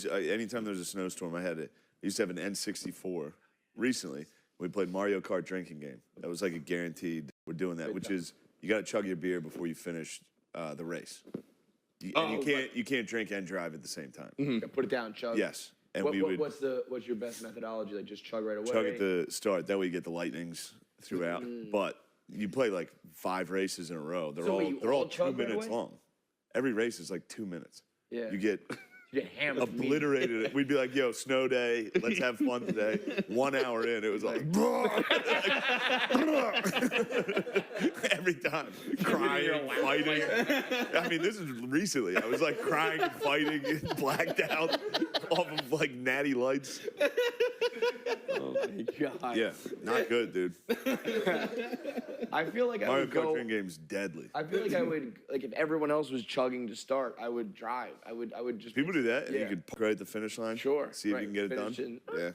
always, anytime there's a snowstorm, I used to have an N64 recently. We played Mario Kart drinking game. That was like a guaranteed, we're doing that, which is you got to chug your beer before you finish the race. You can't drink and drive at the same time. Mm-hmm. Put it down, chug. Yes. And what's your best methodology? Like just chug right away? Chug at the start. That way you get the lightnings throughout. But you play like 5 races in a row. They're all 2 minutes long. Every race is like 2 minutes. Yeah. You get hammered. Obliterated. We'd be like, yo, snow day. Let's have fun today. 1 hour in, it was like, every time. Crying, fighting. I mean, this is recently. I was like crying and fighting, blacked out off of like natty lights. Oh my God. Yeah, not good, dude. I feel like Mario Kart drinking game's deadly. I feel like I would, like if everyone else was chugging to start, I would drive. I would just. People do that, and you could park right at the finish line. Sure. See if you can get it done. Yeah.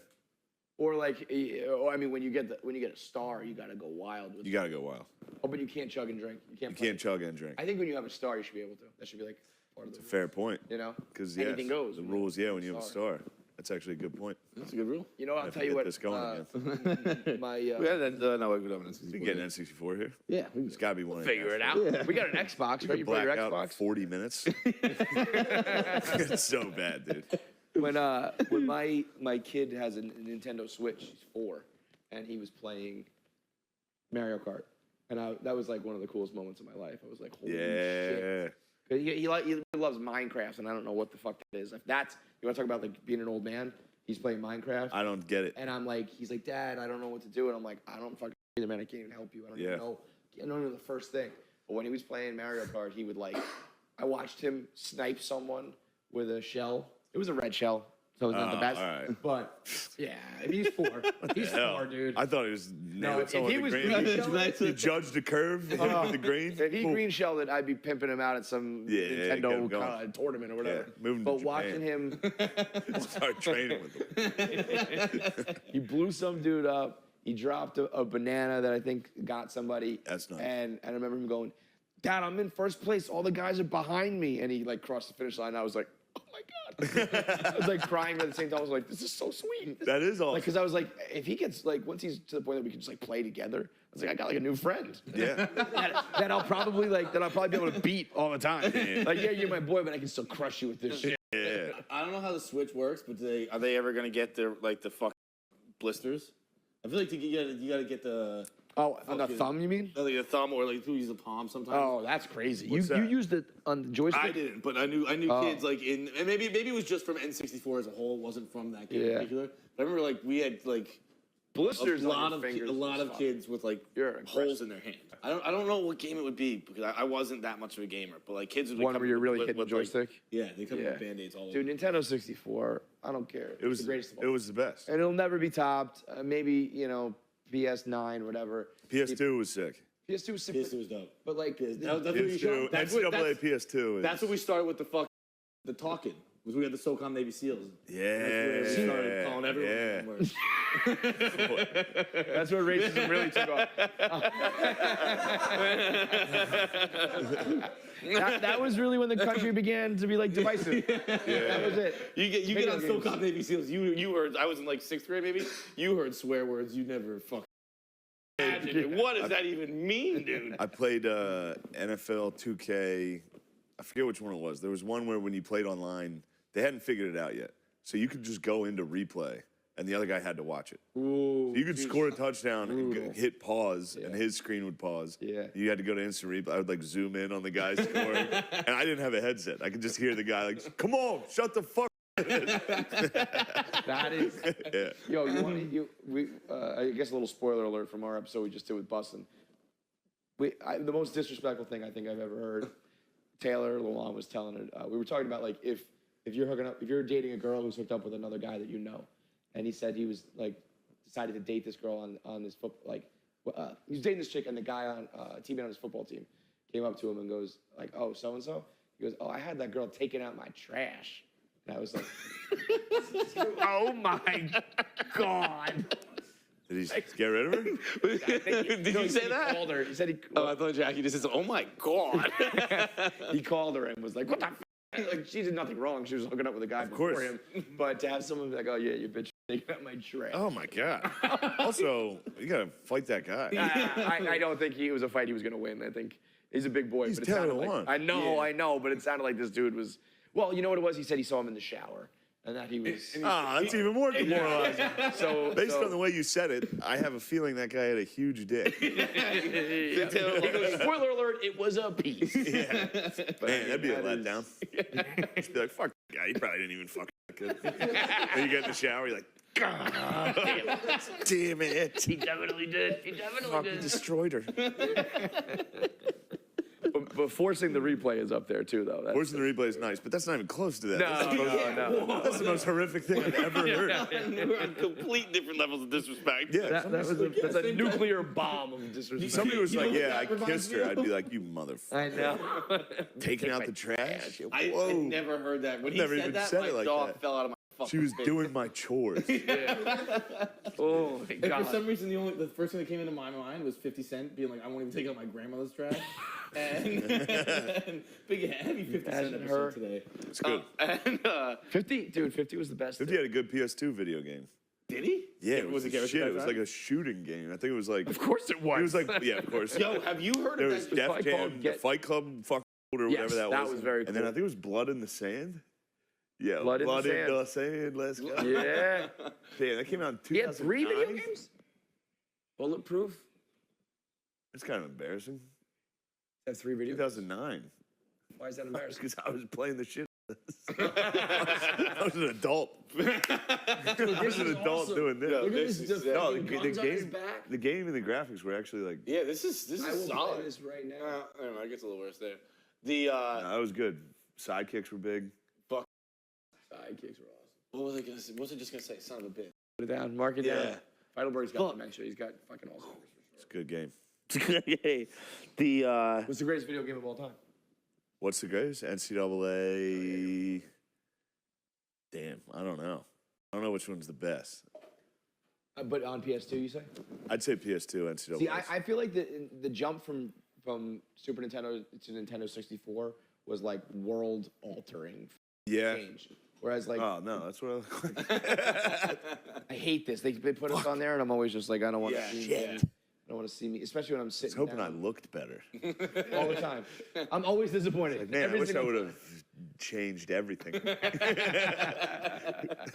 Or like, I mean, when you get a star, you gotta go wild. You gotta go wild. Oh, but you can't chug and drink. You can't chug and drink. I think when you have a star, you should be able to. That should be like part of the. It's a fair point. You know, because anything goes. The rules, when you have a star. That's actually a good point. That's a good rule. You know, I'll tell you what. This going again. We had no, we don't have an N64. You can get an N64 here. Yeah, it's got to be one. Figure it out. Yeah. We got an Xbox, right? You play your Xbox. 40 minutes. It's so bad, dude. When my kid has a Nintendo Switch, he's 4, and he was playing Mario Kart, and that was like one of the coolest moments of my life. I was like, holy shit. He loves Minecraft, and I don't know what the fuck that is. If that's, you want to talk about like being an old man? He's playing Minecraft. I don't get it. And I'm like, he's like, Dad, I don't know what to do. And I'm like, I don't fucking either, man. I can't even help you. I don't even know. I don't know the first thing. But when he was playing Mario Kart, he would like, I watched him snipe someone with a shell. It was a red shell. So it's not the best. All right. But yeah, he's 4. He's 4, dude. I thought he was if he was green, he judged the curve with the green. If he green shelled it, I'd be pimping him out at some Nintendo tournament or whatever. Yeah, but watching him start training with him. He blew some dude up. He dropped a banana that I think got somebody. That's nice. And I remember him going, Dad, I'm in first place. All the guys are behind me. And he like crossed the finish line. I was like, oh my God. I was like crying, but at the same time, I was like, this is so sweet. That is awesome. Like, because I was like, if he gets, like, once he's to the point that we can just, like, play together, I was like, I got, like, a new friend. Yeah. that I'll probably be able to beat all the time. Like, yeah, you're my boy, but I can still crush you with this shit. Yeah. I don't know how the Switch works, but are they ever going to get the fucking blisters? I feel like you gotta get the... Oh, on the thumb, you mean? Like the thumb, or like you use the palm sometimes. Oh, that's crazy. You used it on the joystick? I didn't, but I knew kids like and maybe it was just from N64 as a whole. It wasn't from that game in particular. But I remember like we had like blisters a lot of kids with like holes in their hand. I don't know what game it would be because I wasn't that much of a gamer. But like kids would one where you're really hitting the joystick. Like, they come with Band-Aids all over. Dude, Nintendo 64. I don't care. It was the greatest of all. It was the best, and it'll never be topped. Maybe PS9, whatever. PS2 was sick. PS2 was sick. PS2 was dope. But like, PS2, NCAA PS2. That's what we started with the talking. Was we had the SOCOM Navy SEALs. Yeah. That's where we started calling everyone. That's where racism really took off. That was really when the country began to be like divisive. That was it. You get on SOCOM Navy SEALs. You heard. I was in like 6th grade maybe. You heard swear words you never fucking imagined. What does that even mean, dude? I played NFL 2K. I forget which one it was. There was one where when you played online, they hadn't figured it out yet. So you could just go into replay, and the other guy had to watch it. Ooh, so you could score a touchdown and hit pause, and his screen would pause. Yeah. You had to go to instant replay. I would like zoom in on the guy scoring, and I didn't have a headset. I could just hear the guy like, "Come on, shut the fuck." That is. Yeah. Yo, I guess a little spoiler alert from our episode we just did with Bustin'. The most disrespectful thing I think I've ever heard. Taylor Lalonde was telling it. We were talking about like if you're dating a girl who's hooked up with another guy that you know, and he said he was like decided to date this girl on his football he was dating this chick, and the guy on teammate on his football team came up to him and goes like, "Oh, so and so." He goes, "Oh, I had that girl taking out my trash," and I was like, "Oh my God." Did he get rid of her? Did you say that? He called her. He said he. Oh, I thought Jackie just said, "Oh my God." He called her and was like, "What the f Like, she did nothing wrong. She was hooking up with a guy course. before him. But to have someone be like, oh, yeah, you bitch taking out my trash. Oh my God. Also, you gotta fight that guy. I don't think it was a fight he was going to win. I think he's a big boy. He's but it sounded 10-1. like, I know, but it sounded like this dude was, well, you know what it was? He said he saw him in the shower. And that he was. That's even more demoralizing. So Based on the way you said it, I have a feeling that guy had a huge dick. he goes, spoiler alert, it was a piece. Yeah. But, Man, that'd be a that is- letdown. Just be like, fuck that guy. He probably didn't even fuck that kid. Then you get in the shower, you're like, God damn it. He definitely did. He definitely Fucking did. destroyed her. But forcing the replay is up there too, though. That's, Forcing the replay is nice, but that's not even close to that. no. That's the most horrific thing I've ever heard. We're on complete different levels of disrespect. Yeah. That's a nuclear bomb of disrespect. Somebody was like, know yeah, I what that kissed her. reminds I'd be like, you motherfucker. I know. Taking out the trash? I Whoa. never heard that. When he Never said even that, said my it like jaw that. fell out of my fucking She was face. doing my chores. Oh my And for god. some reason, the first thing that came into my mind was 50 Cent being like, I won't even take out my grandmother's trash. and big heavy 50 Cent Imagine her. episode today. It's good. And 50, dude. 50 was the best. 50 had a good PS2 video game. did he? Yeah, it was was, it a Garrett shit. It Back was Back? like a shooting game. I think it was like. Of course it was. It was like, yeah, of course. Yo, have you heard There of was that? Def Fight Jam, Club, the get- Fight Club, fuck or Yes, whatever that was. that was very And then I cool. think it was Blood in the Sand. Yeah, Blood in the the Sand. Let's go. Yeah. Damn, that came out in 2009. He had 3 video games. Bulletproof. It's kind of embarrassing. Have 3 video games. 2009. Why is that embarrassing? Because I was playing the shit. I was an adult. I was an adult awesome. doing this. Look at this this is- No, defending guns on his back. the game and the graphics were actually like, Yeah, this is I will play solid. this right now. I don't know. It gets a little worse there. The that was good. Sidekicks were big. Sidekicks were awesome. what was I gonna say? What was I just gonna say? Son of a bitch. Put it down. Mark it Yeah. down. Heidelberg's got dementia. He's got fucking Alzheimer's. It's a good game. What's the greatest video game of all time? What's the greatest? NCAA. Damn, I don't know. I don't know which one's the best. But on PS2, you say? I'd say PS2, NCAA. See, I feel like the jump from Super Nintendo to Nintendo 64 was like world altering yeah. change. Whereas like Oh no, that's what I look like. I hate this. They put us on there, and I'm always just like I don't want to Yeah, see. shit. I don't want to see me, especially when I'm I was sitting hoping I down looked better. all the time. I'm always disappointed. Man, Every I wish I single would have changed everything.